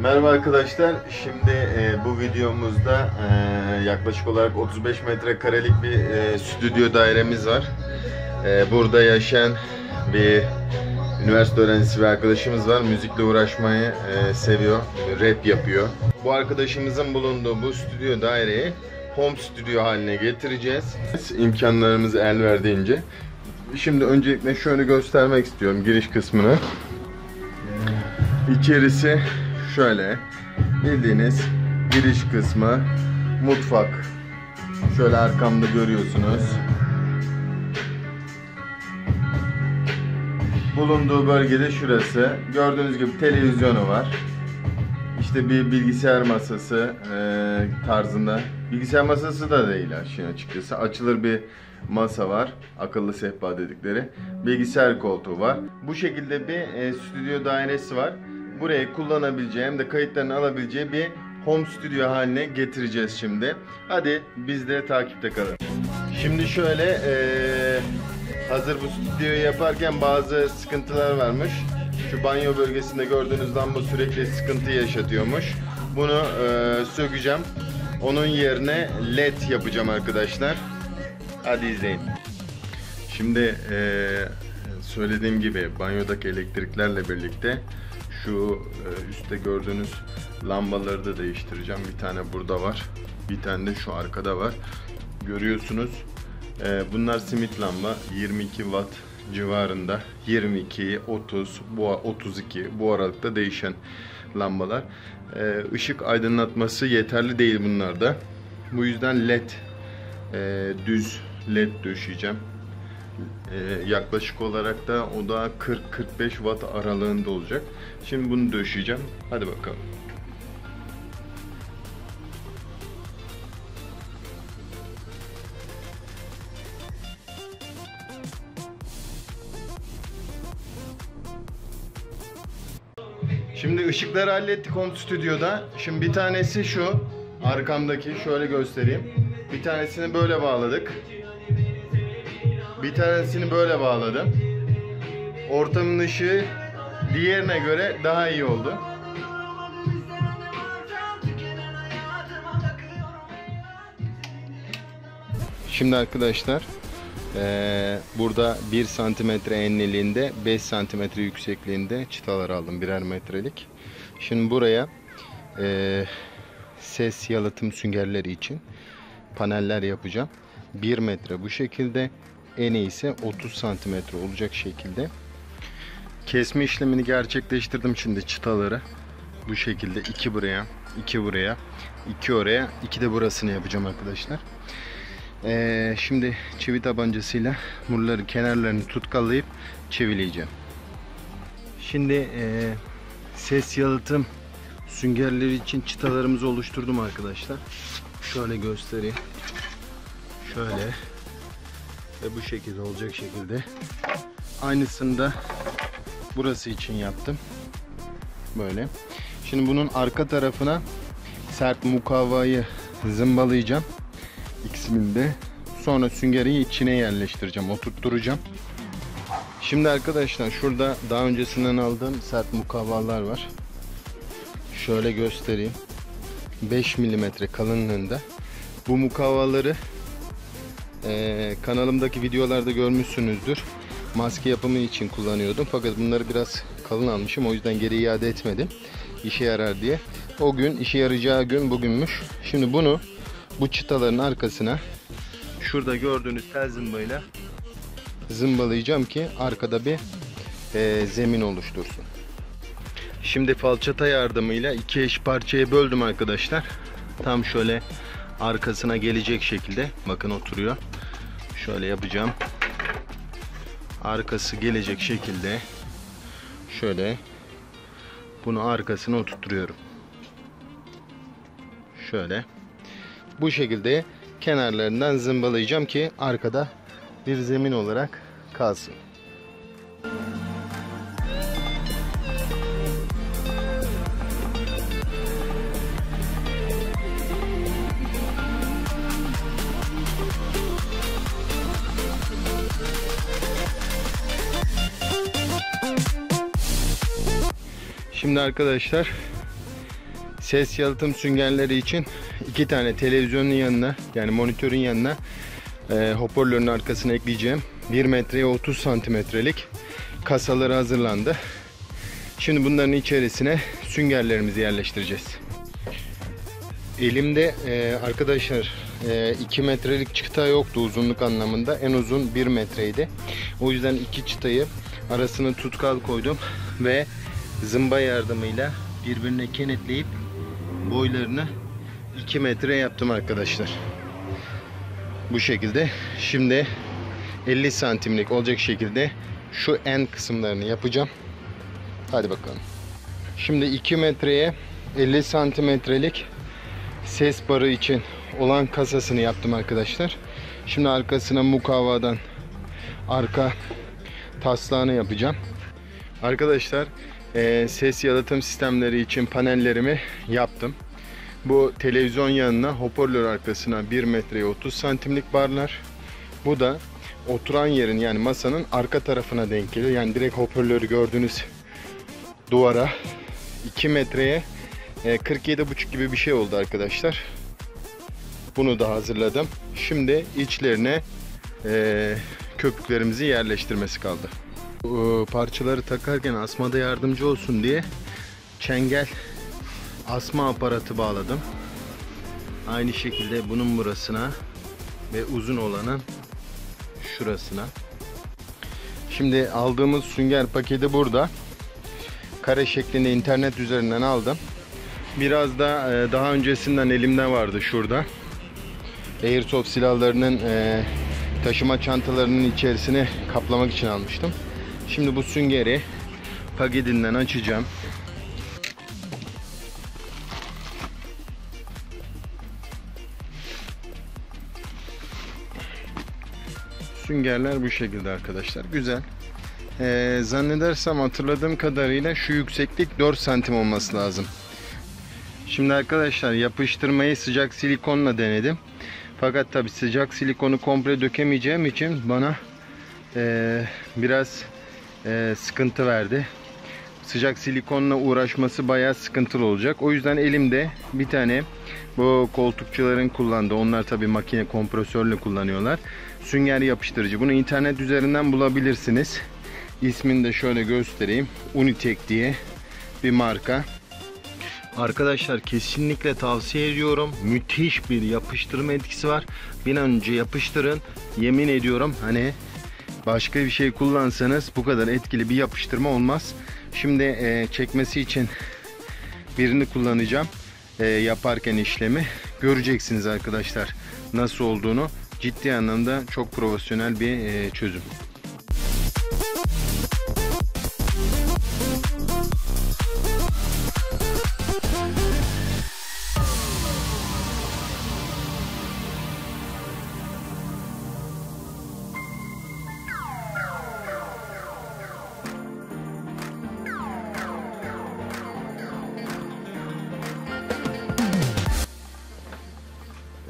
Merhaba arkadaşlar. Şimdi bu videomuzda yaklaşık olarak 35 metrekarelik bir stüdyo dairemiz var. Burada yaşayan bir üniversite öğrencisi bir arkadaşımız var. Müzikle uğraşmayı seviyor. Rap yapıyor. Bu arkadaşımızın bulunduğu bu stüdyo daireyi home stüdyo haline getireceğiz. İmkanlarımız el verdiğince. Şimdi öncelikle şöyle göstermek istiyorum giriş kısmını. İçerisi şöyle, bildiğiniz giriş kısmı, mutfak. Şöyle arkamda görüyorsunuz. Bulunduğu bölgede şurası. Gördüğünüz gibi televizyonu var. İşte bir bilgisayar masası tarzında. Bilgisayar masası da değil açıkçası. Açılır bir masa var. Akıllı sehpa dedikleri. Bilgisayar koltuğu var. Bu şekilde bir stüdyo dairesi var. Burayı kullanabileceği hem de kayıtlarını alabileceği bir home stüdyo haline getireceğiz şimdi. Hadi biz de takipte kalın. Şimdi şöyle hazır bu stüdyoyu yaparken bazı sıkıntılar varmış. Şu banyo bölgesinde gördüğünüz lamba sürekli sıkıntı yaşatıyormuş. Bunu sökeceğim. Onun yerine LED yapacağım arkadaşlar. Hadi izleyin. Şimdi söylediğim gibi banyodaki elektriklerle birlikte şu üstte gördüğünüz lambaları da değiştireceğim. Bir tane burada var. Bir tane de şu arkada var. Görüyorsunuz. Bunlar simit lamba. 22 watt civarında. 22, 30, 32 bu aralıkta değişen lambalar. Işık aydınlatması yeterli değil bunlarda. Bu yüzden LED düz LED döşeyeceğim. Yaklaşık olarak da o da 40-45 watt aralığında olacak. Şimdi bunu döşeyeceğim. Hadi bakalım. Şimdi ışıkları hallettik home stüdyoda. Şimdi bir tanesi şu arkamdaki, şöyle göstereyim. Bir tanesini böyle bağladık. Bir tanesini böyle bağladım. Ortamın ışığı diğerine göre daha iyi oldu. Şimdi arkadaşlar burada 1 santimetre enliliğinde 5 santimetre yüksekliğinde çıtalar aldım, birer metrelik. Şimdi buraya ses yalıtım süngerleri için paneller yapacağım. 1 metre bu şekilde, en iyisi 30 santimetre olacak şekilde. Kesme işlemini gerçekleştirdim şimdi çıtaları. Bu şekilde 2 buraya, 2 buraya, 2 oraya, 2 de burasını yapacağım arkadaşlar. Şimdi çivi tabancasıyla buraları kenarlarını tutkallayıp çivileyeceğim. Şimdi ses yalıtım süngerleri için çıtalarımızı oluşturdum arkadaşlar. Şöyle göstereyim. Şöyle ve bu şekilde olacak şekilde. Aynısını da burası için yaptım. Böyle. Şimdi bunun arka tarafına sert mukavvayı zımbalayacağım. İkisini de. Sonra süngeri içine yerleştireceğim, oturtturacağım. Şimdi arkadaşlar şurada daha öncesinden aldığım sert mukavvalar var. Şöyle göstereyim. 5 milimetre kalınlığında. Bu mukavvaları kanalımdaki videolarda görmüşsünüzdür. Maske yapımı için kullanıyordum. Fakat bunları biraz kalın almışım. O yüzden geri iade etmedim. İşe yarar diye. O gün işe yarayacağı gün bugünmüş. Şimdi bunu bu çıtaların arkasına şurada gördüğünüz tel zımbayla zımbalayacağım ki arkada bir zemin oluştursun. Şimdi falçata yardımıyla 2 eş parçaya böldüm arkadaşlar. Tam şöyle arkasına gelecek şekilde. Bakın oturuyor. Şöyle yapacağım. Arkası gelecek şekilde şöyle bunu arkasına oturtuyorum. Şöyle. Bu şekilde kenarlarından zımbalayacağım ki arkada bir zemin olarak kalsın. Şimdi arkadaşlar ses yalıtım süngerleri için 2 tane televizyonun yanına, yani monitörün yanına hoparlörün arkasına ekleyeceğim 1 metreye 30 santimetrelik kasaları hazırlandı. Şimdi bunların içerisine süngerlerimizi yerleştireceğiz. Elimde arkadaşlar 2 metrelik çıta yoktu uzunluk anlamında. En uzun 1 metreydi. O yüzden 2 çıtayı arasına tutkal koydum ve zımba yardımıyla birbirine kenetleyip boylarını 2 metre yaptım arkadaşlar. Bu şekilde. Şimdi 50 santimlik olacak şekilde şu en kısımlarını yapacağım. Hadi bakalım. Şimdi 2 metreye 50 santimetrelik ses barı için olan kasasını yaptım arkadaşlar. Şimdi arkasına mukavvadan arka taslağını yapacağım. Arkadaşlar ses yalıtım sistemleri için panellerimi yaptım. Bu televizyon yanına, hoparlör arkasına 1 metreye 30 santimlik barlar. Bu da oturan yerin, yani masanın arka tarafına denk geliyor. Yani direkt hoparlörü gördüğünüz duvara 2 metreye 47,5 gibi bir şey oldu arkadaşlar. Bunu da hazırladım. Şimdi içlerine köpüklerimizi yerleştirmesi kaldı. Parçaları takarken asmada yardımcı olsun diye çengel asma aparatı bağladım. Aynı şekilde bunun burasına ve uzun olanın şurasına. Şimdi aldığımız sünger paketi burada. Kare şeklinde internet üzerinden aldım. Biraz da daha öncesinden elimde vardı şurada. Airsoft silahlarının taşıma çantalarının içerisine kaplamak için almıştım. Şimdi bu süngeri paketinden açacağım. Süngerler bu şekilde arkadaşlar. Güzel. Zannedersem hatırladığım kadarıyla şu yükseklik 4 santim olması lazım. Şimdi arkadaşlar yapıştırmayı sıcak silikonla denedim. Fakat tabi sıcak silikonu komple dökemeyeceğim için bana biraz sıkıntı verdi. Sıcak silikonla uğraşması bayağı sıkıntılı olacak. O yüzden elimde bir tane, bu koltukçuların kullandığı, onlar tabi makine kompresörle kullanıyorlar, sünger yapıştırıcı. Bunu internet üzerinden bulabilirsiniz. İsmini de şöyle göstereyim. Unitek diye bir marka. Arkadaşlar kesinlikle tavsiye ediyorum. Müthiş bir yapıştırma etkisi var. Bir an önce yapıştırın. Yemin ediyorum, hani başka bir şey kullansanız bu kadar etkili bir yapıştırma olmaz. Şimdi çekmesi için birini kullanacağım. Yaparken işlemi göreceksiniz arkadaşlar nasıl olduğunu. Ciddi anlamda çok profesyonel bir çözüm.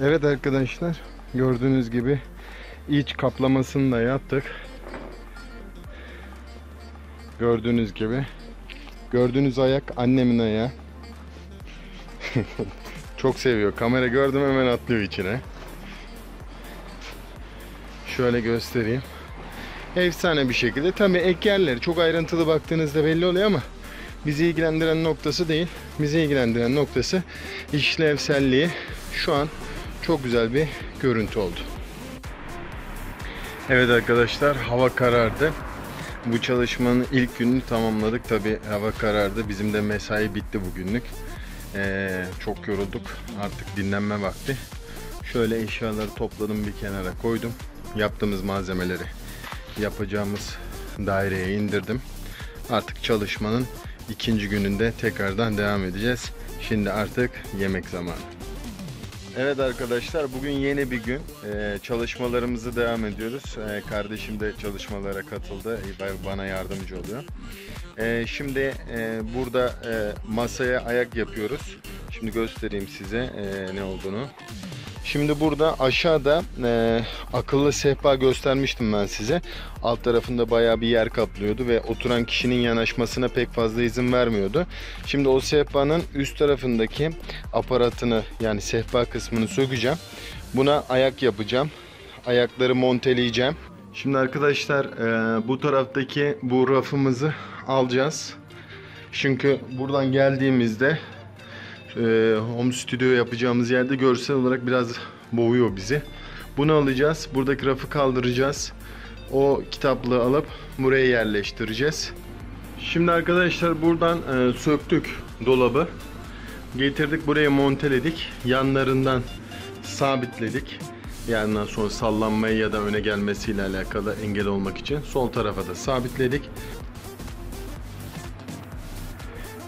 Evet arkadaşlar, gördüğünüz gibi iç kaplamasını da yaptık. Gördüğünüz gibi. Gördüğünüz ayak annemin ayağı. Çok seviyor. Kamera gördüm hemen atlıyor içine. Şöyle göstereyim. Efsane bir şekilde. Tabii ek yerleri çok ayrıntılı baktığınızda belli oluyor ama bizi ilgilendiren noktası değil. Bizi ilgilendiren noktası işlevselliği. Şu an çok güzel bir görüntü oldu. Evet arkadaşlar, hava karardı. Bu çalışmanın ilk gününü tamamladık. Tabi hava karardı. Bizim de mesai bitti bugünlük. Çok yorulduk. Artık dinlenme vakti. Şöyle eşyaları topladım, bir kenara koydum. Yaptığımız malzemeleri yapacağımız daireye indirdim. Artık çalışmanın ikinci gününde tekrardan devam edeceğiz. Şimdi artık yemek zamanı. Evet arkadaşlar, bugün yeni bir gün. Çalışmalarımızı devam ediyoruz. Kardeşim de çalışmalara katıldı. Bana yardımcı oluyor. Şimdi burada masaya ayak yapıyoruz. Şimdi göstereyim size ne olduğunu. Şimdi burada aşağıda akıllı sehpa göstermiştim ben size. Alt tarafında bayağı bir yer kaplıyordu ve oturan kişinin yanaşmasına pek fazla izin vermiyordu. Şimdi o sehpanın üst tarafındaki aparatını, yani sehpa kısmını sökeceğim. Buna ayak yapacağım. Ayakları monteleyeceğim. Şimdi arkadaşlar bu taraftaki bu rafımızı alacağız. Çünkü buradan geldiğimizde home studio yapacağımız yerde görsel olarak biraz boğuyor bizi. Bunu alacağız. Buradaki rafı kaldıracağız. O kitaplığı alıp buraya yerleştireceğiz. Şimdi arkadaşlar buradan söktük dolabı. Getirdik buraya, monteledik. Yanlarından sabitledik. Yani sonra sallanmaya ya da öne gelmesiyle alakalı engel olmak için sol tarafa da sabitledik.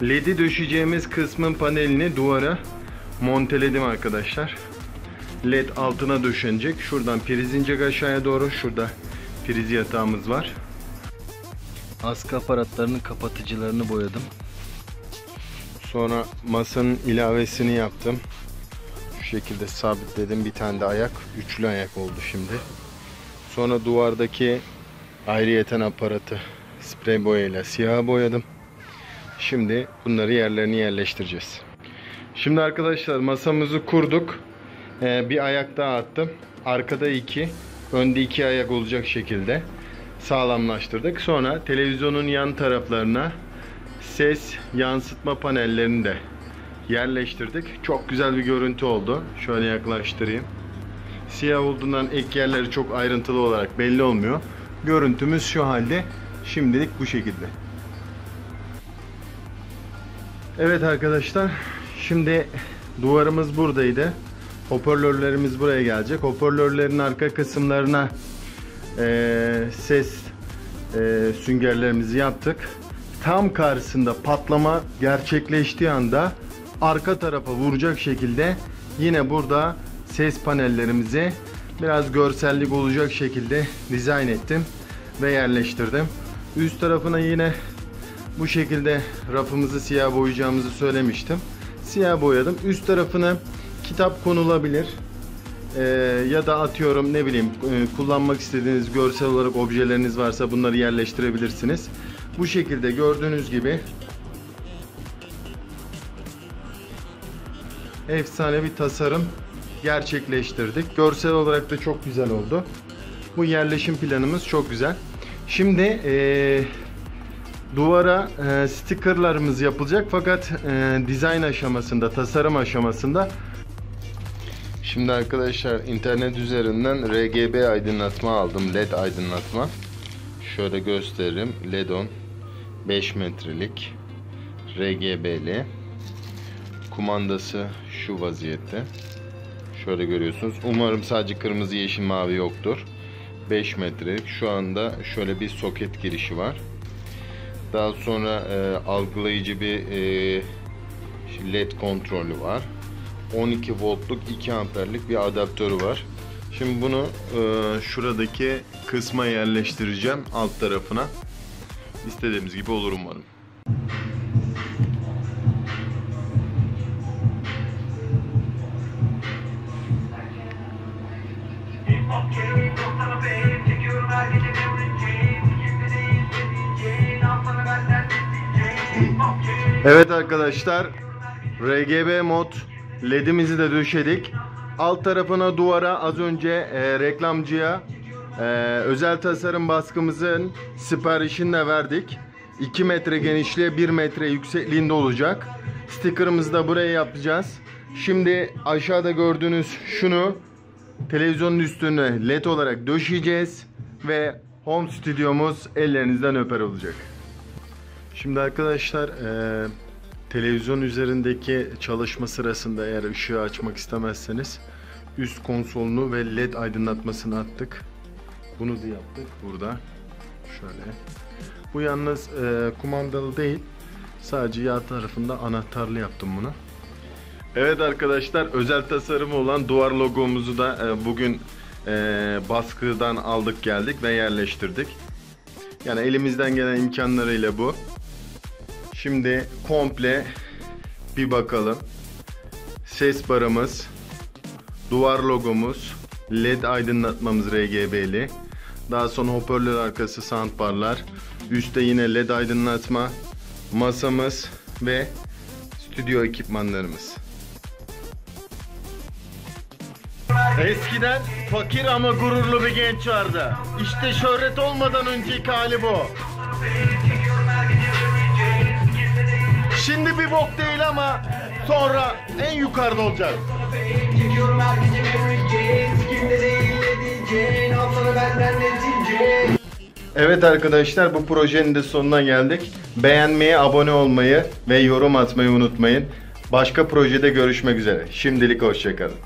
LED'i döşeceğimiz kısmın panelini duvara monteledim arkadaşlar. LED altına döşenecek. Şuradan priz inecek aşağıya doğru. Şurada priz yatağımız var. Askı aparatlarının kapatıcılarını boyadım. Sonra masanın ilavesini yaptım. Şu şekilde sabitledim. Bir tane de ayak. Üçlü ayak oldu şimdi. Sonra duvardaki ayrıyeten aparatı sprey boyayla siyah boyadım. Şimdi bunları yerlerine yerleştireceğiz. Şimdi arkadaşlar masamızı kurduk. Bir ayak daha attım. Arkada 2, önde 2 ayak olacak şekilde sağlamlaştırdık. Sonra televizyonun yan taraflarına ses yansıtma panellerini de yerleştirdik. Çok güzel bir görüntü oldu. Şöyle yaklaştırayım. Siyah olduğundan ek yerleri çok ayrıntılı olarak belli olmuyor. Görüntümüz şu halde. Şimdilik bu şekilde. Evet arkadaşlar, şimdi duvarımız buradaydı. Hoparlörlerimiz buraya gelecek. Hoparlörlerin arka kısımlarına ses süngerlerimizi yaptık. Tam karşısında patlama gerçekleştiği anda arka tarafa vuracak şekilde yine burada ses panellerimizi biraz görsellik olacak şekilde dizayn ettim ve yerleştirdim. Üst tarafına yine bu şekilde rafımızı siyah boyayacağımızı söylemiştim. Siyah boyadım. Üst tarafına kitap konulabilir. Ya da atıyorum ne bileyim kullanmak istediğiniz görsel olarak objeleriniz varsa bunları yerleştirebilirsiniz. Bu şekilde gördüğünüz gibi efsane bir tasarım gerçekleştirdik. Görsel olarak da çok güzel oldu. Bu yerleşim planımız çok güzel. Şimdi duvara stickerlarımız yapılacak fakat dizayn aşamasında, tasarım aşamasında. Şimdi arkadaşlar internet üzerinden RGB aydınlatma aldım, LED aydınlatma. Şöyle gösteririm. LEDON 5 metrelik RGB'li. Kumandası şu vaziyette. Şöyle görüyorsunuz. Umarım sadece kırmızı, yeşil, mavi yoktur. 5 metrelik. Şu anda şöyle bir soket girişi var. Daha sonra algılayıcı bir LED kontrolü var. 12 voltluk 2 amperlik bir adaptörü var. Şimdi bunu şuradaki kısma yerleştireceğim, alt tarafına. İstediğimiz gibi olur umarım. Evet arkadaşlar, RGB mod LED'imizi de döşedik. Alt tarafına duvara az önce reklamcıya özel tasarım baskımızın siparişini de verdik. 2 metre genişliğe 1 metre yüksekliğinde olacak. Sticker'ımızı da buraya yapacağız. Şimdi aşağıda gördüğünüz şunu televizyonun üstüne LED olarak döşeyeceğiz ve home stüdyomuz ellerinizden öper olacak. Şimdi arkadaşlar televizyon üzerindeki çalışma sırasında eğer ışığı açmak istemezseniz üst konsolunu ve LED aydınlatmasını attık. Bunu da yaptık burada. Şöyle. Bu yalnız kumandalı değil. Sadece yağ tarafında anahtarlı yaptım bunu. Evet arkadaşlar, özel tasarımı olan duvar logomuzu da bugün baskıdan aldık geldik ve yerleştirdik. Yani elimizden gelen imkanlarıyla bu. Şimdi komple bir bakalım. Ses barımız, duvar logomuz, LED aydınlatmamız RGB'li. Daha sonra hoparlör arkası soundbarlar, üstte yine LED aydınlatma, masamız ve stüdyo ekipmanlarımız. Eskiden fakir ama gururlu bir genç vardı. İşte şöhret olmadan önceki hali bu. Şimdi bir bok değil ama sonra en yukarıda olacak. Evet arkadaşlar, bu projenin de sonuna geldik. Beğenmeyi, abone olmayı ve yorum atmayı unutmayın. Başka projede görüşmek üzere. Şimdilik hoşça kalın.